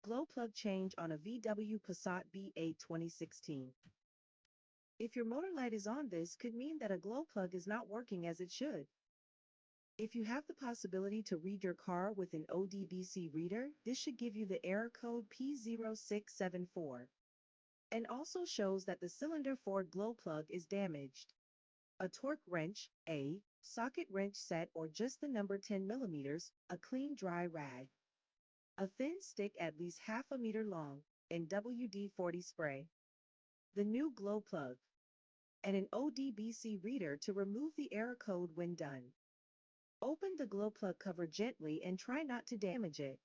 Glow plug change on a VW Passat B8 2016. If your motor light is on, this could mean that a glow plug is not working as it should. If you have the possibility to read your car with an ODBC reader, this should give you the error code P0674 and also shows that the cylinder for glow plug is damaged. A torque wrench, a socket wrench set or just the number 10 millimeters, a clean dry rag, a thin stick at least half a meter long, and WD-40 spray, the new glow plug, and an ODBC reader to remove the error code when done. Open the glow plug cover gently and try not to damage it.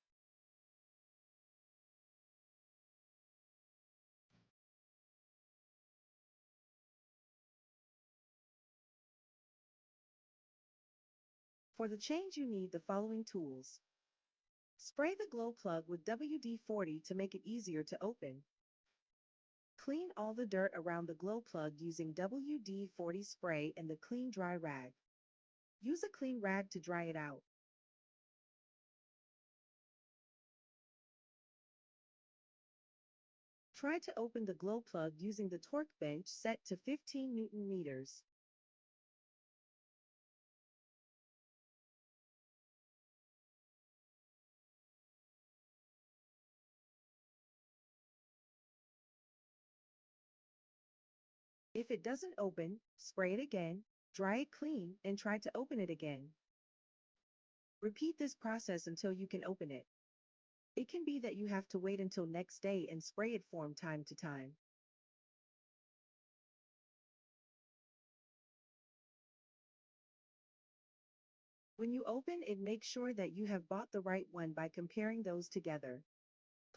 For the change, you need the following tools. Spray the glow plug with WD-40 to make it easier to open. Clean all the dirt around the glow plug using WD-40 spray and the clean dry rag. Use a clean rag to dry it out. Try to open the glow plug using the torque bench set to 15 Newton meters. If it doesn't open, spray it again, dry it clean, and try to open it again. Repeat this process until you can open it. It can be that you have to wait until next day and spray it from time to time. When you open it, make sure that you have bought the right one by comparing those together.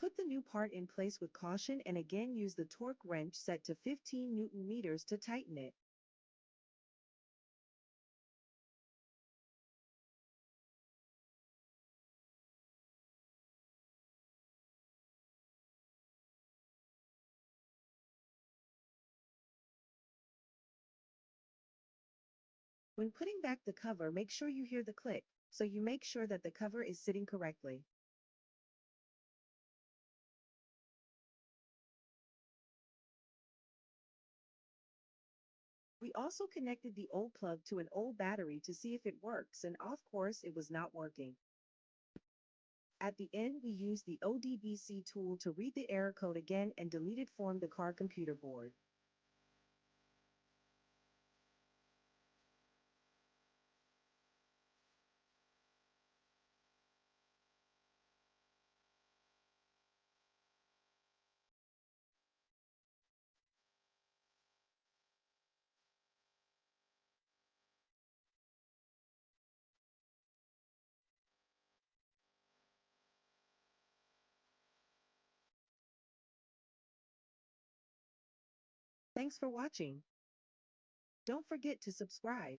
Put the new part in place with caution and again use the torque wrench set to 15 Newton meters to tighten it. When putting back the cover, make sure you hear the click, so you make sure that the cover is sitting correctly. We also connected the old plug to an old battery to see if it works, and of course it was not working. At the end, we used the ODBC tool to read the error code again and delete it from the car computer board. Thanks for watching. Don't forget to subscribe.